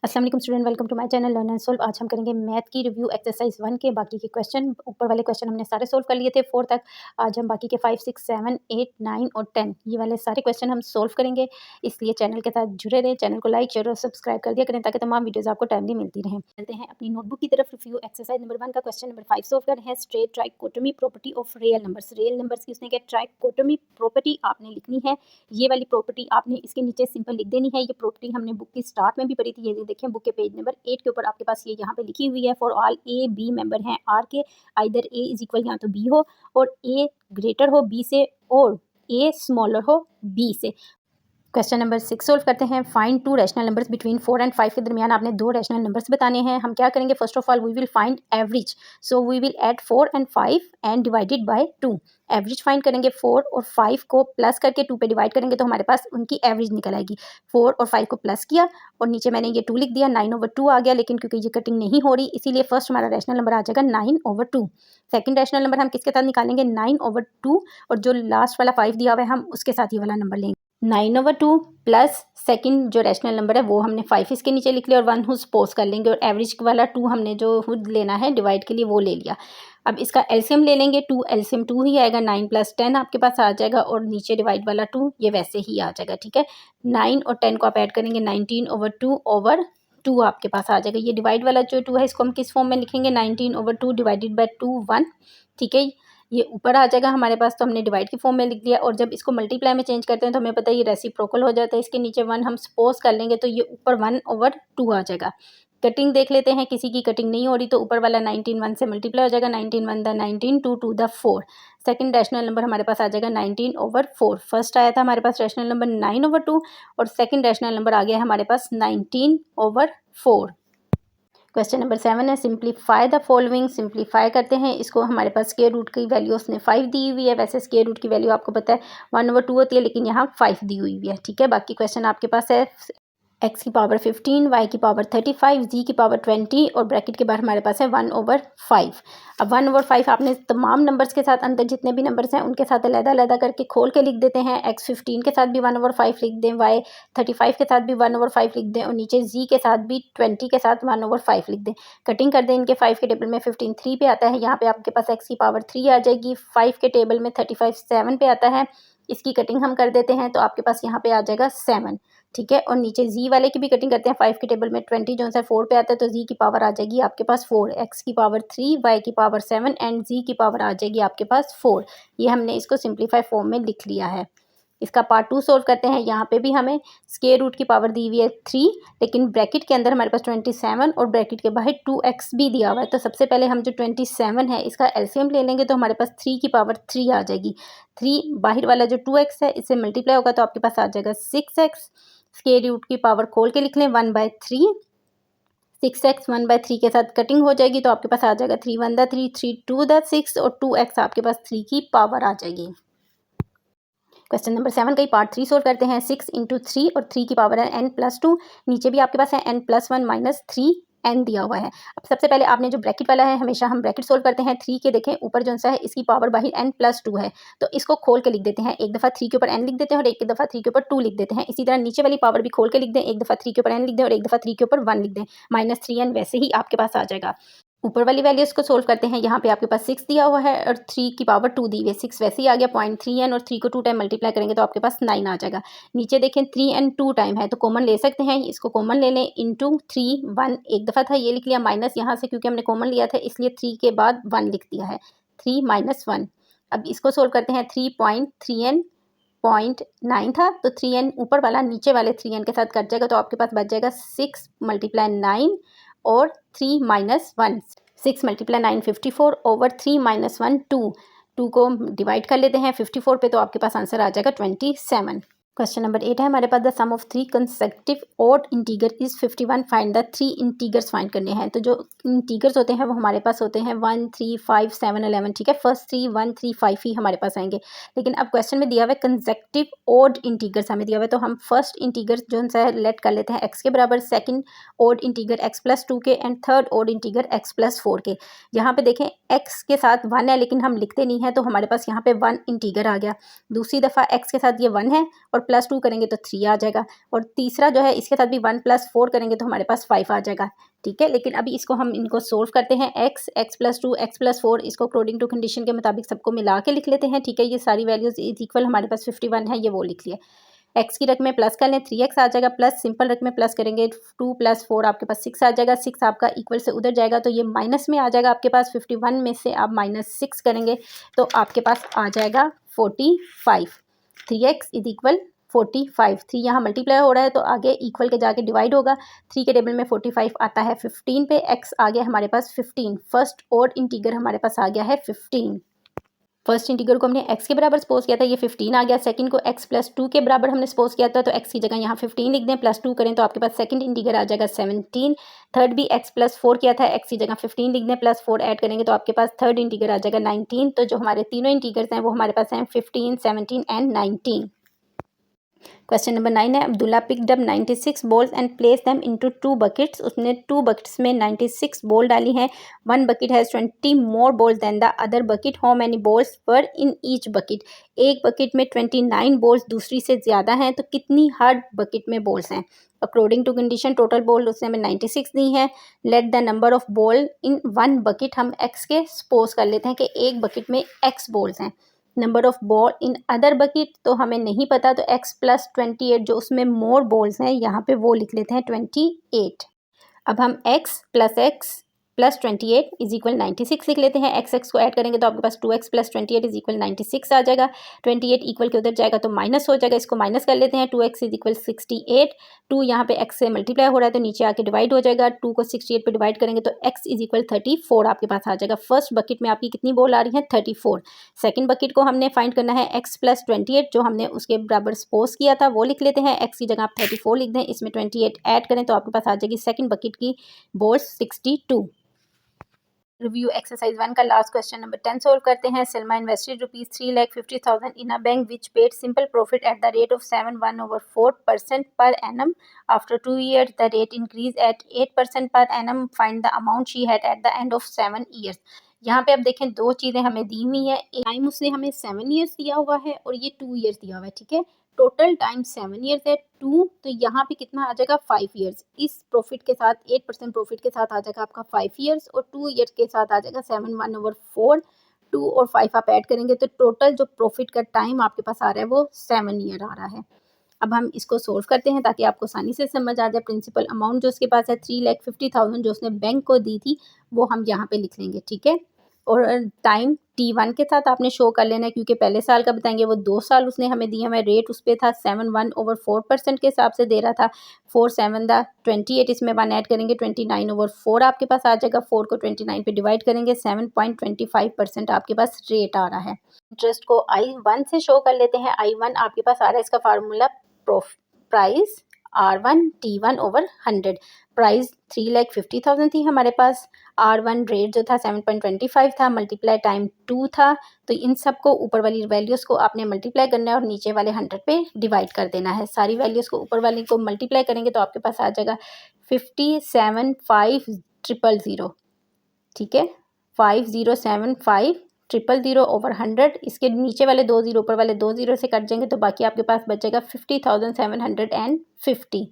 अस्सलाम वालेकुम student, welcome to my channel learn and solve. आज हम करेंगे मैथ की रिव्यू एक्सरसाइज 1 के। बाकी के क्वेश्चन, ऊपर वाले क्वेश्चन हमने सारे सोल्व कर लिए थे 4 तक। आज हम बाकी के 5, 6, 7, 8, 9 और 10 ये वाले सारे क्वेश्चन हम सोल्व करेंगे। इसलिए चैनल के साथ जुड़े रहें, चैनल को लाइक शेयर और सब्सक्राइब कर दिया करें ताकि तमाम वीडियोस आपको टाइमली मिलती रहें। चलते हैं अपनी नोटबुक की तरफ। रिव्यू एक्सरसाइज नंबर 1 का क्वेश्चन नंबर 5 सोल्व कर रहे हैं। Straight trichotomy property of real numbers. Real numbers की उसने क्या ट्राइकोटोमी प्रॉपर्टी आपने लिखनी है। ये वाली प्रॉपर्टी आपने इसके नीचे सिंपल लिख देनी है। ये प्रॉपर्टी हमने बुक की स्टार्ट में भी पढ़ी थी। ये देखिए बुक के पेज नंबर 8 के ऊपर आपके पास ये यहाँ पे लिखी हुई है। For all A B member हैं आर के, आइदर ए इज इक्वल या तो बी हो और ए ग्रेटर हो बी से और ए स्मॉलर हो बी से। क्वेश्चन नंबर 6 सोल्व करते हैं। Find to rational numbers between 4 and 5 के दरमियान आपने दो रैशनल नंबर्स बताने हैं। हम क्या करेंगे, first of all we will find average. So we will add 4 and 5 and divided by 2। Average find करेंगे। 4 और 5 को प्लस करके 2 पे डिवाइड करेंगे तो हमारे पास उनकी एवरेज निकल आएगी। 4 और 5 को प्लस किया और नीचे मैंने ये 2 लिख दिया, 9/2 आ गया। लेकिन क्योंकि ये कटिंग नहीं हो रही इसीलिए फर्स्ट हमारा रैशनल नंबर आ जाएगा 9/2। सेकंड रैशनल नंबर हम किसके साथ निकालेंगे, 9/2 और जो लास्ट वाला 5 दिया हुआ है हम उसके साथ ये वाला नंबर लेंगे। 9/2 प्लस सेकंड जो रैशनल नंबर है वो हमने 5 इसके नीचे लिख लिया और 1 सपोज कर लेंगे और एवरेज वाला 2 हमने जो खुद लेना है डिवाइड के लिए वो ले लिया। अब इसका एलसीएम ले लेंगे। 2 एलसीएम 2 ही आएगा, 9 + 10 आपके पास आ जाएगा और नीचे डिवाइड वाला 2 ये वैसे ही आ जाएगा। ठीक है, 9 और 10 को आप ऐड करेंगे, 19/2/2 आपके पास आ जाएगा। ये डिवाइड वाला जो 2 है इसको हम किस फॉर्म में लिखेंगे, 19/2 डिवाइडेड बाय 2 1। ठीक है, ये ऊपर आ जाएगा हमारे पास, तो हमने डिवाइड की फॉर्म में लिख दिया। और जब इसको मल्टीप्लाई में चेंज करते हैं तो हमें पता है ये रेसिप्रोकल हो जाता है। इसके नीचे 1 हम सपोज कर लेंगे तो ये ऊपर 1/2 आ जाएगा। कटिंग देख लेते हैं, किसी की कटिंग नहीं हो रही तो ऊपर वाला 19 1 से मल्टीप्लाई हो जाएगा, 19 1 the 19, 2 2 the 4। Second rational number हमारे पास आ जाएगा 19/4। फर्स्ट आया था हमारे पास रैशनल नंबर 9/2 और सेकंड रैशनल नंबर आ गया हमारे पास 19/4। क्वेश्चन नंबर 7 है, सिंप्लीफाई द फॉलोइंग। सिंप्लीफाई करते हैं इसको। हमारे पास स्क्वायर रूट की वैल्यू उसने 5 दी हुई है। वैसे स्क्वायर रूट की वैल्यू आपको पता है 1/2 होती है, लेकिन यहाँ 5 दी हुई है। ठीक है, बाकी क्वेश्चन आपके पास है x की पावर 15, y की पावर 35, z की पावर 20 और ब्रैकेट के बाहर हमारे पास है 1/5। अब 1/5 आपने तमाम नंबर्स के साथ, अंदर जितने भी नंबर्स हैं उनके साथ अलग-अलग करके खोल के लिख देते हैं। x 15 के साथ भी 1/5 लिख दें, y 35 के साथ भी 1/5 लिख दें और नीचे z के साथ भी 20 के साथ 1/5 लिख दें। कटिंग कर दें इनके। 5 के टेबल में 15 3 पे आता है, यहाँ पे आपके पास x की पावर 3 आ जाएगी। 5 के टेबल में 35 7 पे आता है, इसकी कटिंग हम कर देते हैं तो आपके पास यहाँ पे आ जाएगा 7। ठीक है, और नीचे जी वाले की भी कटिंग करते हैं। 5 के टेबल में 20 जो सा 4 पे आता है तो जी की पावर आ जाएगी आपके पास 4, एक्स की पावर 3, वाई की पावर 7 एंड जी की पावर आ जाएगी आपके पास 4। ये हमने इसको सिंप्लीफाई फॉर्म में लिख लिया है। इसका पार्ट 2 सोल्व करते हैं। यहाँ पे भी हमें स्क्वायर रूट की पावर दी हुई है 3, लेकिन ब्रैकेट के अंदर हमारे पास 27 और ब्रैकेट के बाहर 2x भी दिया हुआ है। तो सबसे पहले हम जो 27 है इसका एलसीएम ले लेंगे तो हमारे पास 3 की पावर 3 आ जाएगी। 3 बाहर वाला जो 2x है इससे मल्टीप्लाई होगा तो आपके पास आ जाएगा 6x। स्क्वायर रूट की पावर खोल के लिख लें 1/3। 6x 1/3 के साथ कटिंग हो जाएगी तो आपके पास आ जाएगा 3 1 द 3, 3 2 द 6 और 2x आपके पास 3 की पावर आ जाएगी। क्वेश्चन नंबर 7 का ही पार्ट 3 सोल्व करते हैं। 6 × 3 और 3 की पावर है n+2। नीचे भी आपके पास है n+1 - 3n दिया हुआ है। अब सबसे पहले आपने जो ब्रैकेट वाला है, हमेशा हम ब्रैकेट सोल्व करते हैं। 3 के देखें ऊपर जो सा है इसकी पावर बाहर n+2 है, तो इसको खोल के लिख देते हैं। एक दफ़ा 3 के ऊपर n लिख देते हैं और एक दफ़ा 3 के ऊपर 2 लिख देते हैं। इसी तरह नीचे वाली पावर भी खोल के लिख दें। एक दफ़ा 3 के ऊपर n लिख दें और एक दफ़ा 3 के ऊपर 1 लिख दें, -3n वैसे ही आपके पास आ जाएगा। ऊपर वाली वैल्यूज़ को सोल्व करते हैं। यहाँ पे आपके पास 6 दिया हुआ है और 3 की पावर 2 दी हुई है। 6 वैसे ही आ गया 0.3n और 3 को 2 टाइम मल्टीप्लाई करेंगे तो आपके पास 9 आ जाएगा। नीचे देखें 3n 2 टाइम है तो कॉमन ले सकते हैं, इसको कॉमन ले लें। इंटू 3 1 एक दफ़ा था ये लिख लिया, माइनस यहाँ से क्योंकि हमने कॉमन लिया था इसलिए 3 के बाद 1 लिख दिया है, 3 - 1। अब इसको सोल्व करते हैं। 3.3n 0.9 था तो 3n ऊपर वाला नीचे वाले 3n के साथ कट जाएगा तो आपके पास बच जाएगा 6 × 9 और 3 - 1। 6 × 9 54 ओवर 3 - 1 2। 2 को डिवाइड कर लेते हैं 54 पे तो आपके पास आंसर आ जाएगा 27। क्वेश्चन नंबर 8 है हमारे पास, the sum of 3 consecutive odd integer is 51। Find the 3 integers find करने हैं। तो जो इंटीगर्स होते हैं वो हमारे पास होते हैं 1 3 5 7 11। ठीक है, फर्स्ट 3 1 3 5 ही हमारे पास आएंगे। लेकिन अब क्वेश्चन में दिया हुआ है कंसेक्टिव ऑड इंटीगर्स हमें दिया हुआ है, तो हम फर्स्ट इंटीगर जो सा लेट कर लेते हैं x के बराबर, सेकंड ऑड इंटीगर x + 2 के and third odd integer x + 4 के। यहाँ पे देखें x के साथ 1 है लेकिन हम लिखते नहीं हैं, तो हमारे पास यहाँ पे 1 इंटीगर आ गया। दूसरी दफ़ा x के साथ ये 1 है और +2 करेंगे तो 3 आ जाएगा। और तीसरा जो है इसके साथ भी 1 + 4 करेंगे तो हमारे पास 5 आ जाएगा। ठीक है, लेकिन अभी इसको हम इनको सोल्व करते हैं। x +2 x +4 इसको अकॉर्डिंग टू कंडीशन के मुताबिक सबको मिला के लिख लेते हैं। ठीक है, ये सारी वैल्यूज़ इज इक्वल हमारे पास 51 है, ये वो लिख लिया। x की रकम में प्लस कर लें, 3x आ जाएगा, प्लस सिंपल रकम में प्लस करेंगे 2 + 4 आपके पास 6 आ जाएगा। 6 आपका इक्वल से उधर जाएगा तो ये माइनस में आ जाएगा आपके पास। 51 में से आप -6 करेंगे तो आपके पास आ जाएगा 45। 3x is equal 45। 3 यहाँ मल्टीप्लाई हो रहा है तो आगे इक्वल के जाके डिवाइड होगा। 3 के टेबल में 45 आता है 15 पे, x आ गया हमारे पास 15। फर्स्ट और इंटीगर हमारे पास आ गया है 15। फर्स्ट इंटीगर को हमने x के बराबर सपोज किया था, ये 15 आ गया। सेकंड को x +2 के बराबर हमने सपोज किया था, तो x की जगह यहाँ 15 लिख दें, +2 करें तो आपके पास सेकंड इंटीगर आ जाएगा 17। थर्ड भी x +4 किया था, x की जगह 15 लिख दें, +4 ऐड करेंगे तो आपके पास थर्ड इंटीगर आ जाएगा 19। तो जो हमारे तीनों इंटीगर्स हैं वो हमारे पास हैं 15, 17 एंड 19। क्वेश्चन नंबर 9 है, Abdullah picked up 96 balls and place them into 2 buckets. उसने 2 बकेट्स में 96 बॉल डाली हैं। 1 bucket has 20 more balls than the other bucket. How many balls were in each bucket. एक बकेट में 29 बॉल्स दूसरी से ज़्यादा हैं, तो कितनी हर बकेट में बॉल्स हैं। According to condition total ball उसने हमें 96 दी है। Let the number of ball in 1 bucket, हम x के सपोज कर लेते हैं कि एक बकेट में x बॉल्स हैं। Number of ball in other bucket तो हमें नहीं पता, तो x + 28 जो उसमें मोर बॉल्स हैं यहाँ पे वो लिख लेते हैं 28। अब हम x + 28 इज इक्वल 96 लिख लेते हैं। x को ऐड करेंगे तो आपके पास 2x + 28 इज इक्वल 96 आ जाएगा। 28 इक्वल के उधर जाएगा तो माइनस हो जाएगा, इसको माइनस कर लेते हैं। 2x is equal 68। 2 यहाँ पे x से मल्टीप्लाई हो रहा है तो नीचे आके डिवाइड हो जाएगा। 2 को 68 पे डिवाइड करेंगे तो x इज इक्वल 34 आपके पास आ जाएगा। फर्स्ट बकेट में आपकी कितनी बॉल आ रही है 34। सेकंड बकेट को हमने फाइंड करना है x + 28 जो हमने उसके बराबर सपोज किया था वो लिख लेते हैं। x की जगह आप 34 लिख दें, इसमें 28 ऐड करें तो आपके पास आ जाएगी सेकंड बकेट की बॉल 62। रिव्यू एक्सरसाइज 1 का लास्ट क्वेश्चन नंबर 10 सोल्व करते हैं। Salma invested ₹3,50,000 in a bank which paid simple profit at the rate of 7.1/4% per annum. After 2 years the rate increase at 8% per annum. Find the amount she had at the end of 7 years। यहाँ पे अब देखें दो चीज़ें हमें दी हुई है। Time उसने हमें 7 years दिया हुआ है और ये 2 years दिया हुआ है। ठीक है, टोटल टाइम 7 years है, 2 तो यहाँ पे कितना आ जाएगा 5 years। इस प्रॉफिट के साथ 8% प्रॉफिट के साथ आ जाएगा आपका 5 years और 2 years के साथ आ जाएगा 7/1/4। 2 और 5 आप ऐड करेंगे तो टोटल जो प्रॉफिट का टाइम आपके पास आ रहा है वो 7 year आ रहा है। अब हम इसको सोल्व करते हैं ताकि आपको आसानी से समझ आ जाए। प्रिंसिपल अमाउंट जो उसके पास है 3,50,000 जो उसने बैंक को दी थी वो हम यहाँ पे लिख लेंगे। ठीक है, और टाइम T1 के साथ आपने शो कर लेना है क्योंकि पहले साल का बताएंगे वो 2 साल उसने हमें दिया हमें। रेट उस पर था 7/1/4% के हिसाब से दे रहा था। 4 7 द 28 इसमें 1 ऐड करेंगे 29/4 आपके पास आ जाएगा। 4 को 29 पे डिवाइड करेंगे 7.25% आपके पास रेट आ रहा है। इंटरेस्ट को I1 से शो कर लेते हैं। I1 आपके पास आ रहा है, इसका formula price R1 T1/100। Price 3,50,000 थी हमारे पास। R1 रेट जो था 7.25 था, मल्टीप्लाई टाइम 2 था। तो इन सब को ऊपर वाली वैल्यूज़ को आपने मल्टीप्लाई करना है और नीचे वाले 100 पे डिवाइड कर देना है। सारी वैल्यूज़ को ऊपर वाली को मल्टीप्लाई करेंगे तो आपके पास आ जाएगा 57,500। ठीक है, 5075,000/100। इसके नीचे वाले 2 जीरो ऊपर वाले 2 जीरो से कट जाएंगे तो बाकी आपके पास बचेगा 50,750।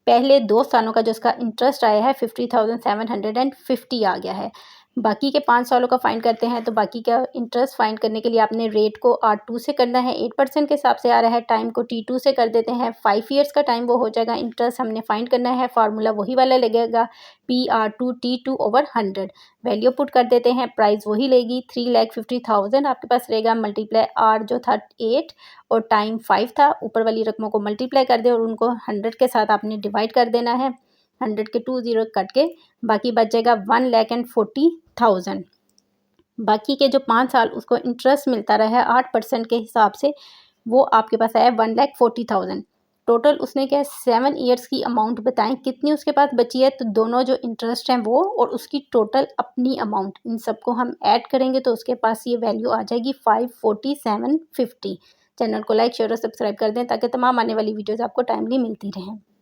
पहले 2 सालों का जो उसका इंटरेस्ट आया है 50,750 आ गया है। बाकी के 5 सालों का फाइंड करते हैं। तो बाकी का इंटरेस्ट फाइंड करने के लिए आपने रेट को R2 से करना है, 8% के हिसाब से आ रहा है। टाइम को T2 से कर देते हैं, 5 years का टाइम वो हो जाएगा। इंटरेस्ट हमने फाइंड करना है, फार्मूला वही वाला लगेगा PR2 T2/100। वैल्यू पुट कर देते हैं, प्राइस वही लेगी 3,50,000 आपके पास रहेगा। मल्टीप्लाई R जो था 8 और टाइम 5 था। ऊपर वाली रकमों को मल्टीप्लाई कर दे और उनको 100 के साथ आपने डिवाइड कर देना है। 100 के 2 जीरो कट के बाकी बच जाएगा 1,40,000। बाकी के जो 5 साल उसको इंटरेस्ट मिलता रहा है 8% के हिसाब से, वो आपके पास आया 1,40,000। टोटल उसने क्या 7 years की अमाउंट बताएं कितनी उसके पास बची है। तो दोनों जो इंटरेस्ट हैं वो और उसकी टोटल अपनी अमाउंट, इन सबको हम ऐड करेंगे तो उसके पास ये वैल्यू आ जाएगी 54750। चैनल को लाइक शेयर और सब्सक्राइब कर दें ताकि तमाम आने वाली वीडियोज़ आपको टाइमली मिलती रहें।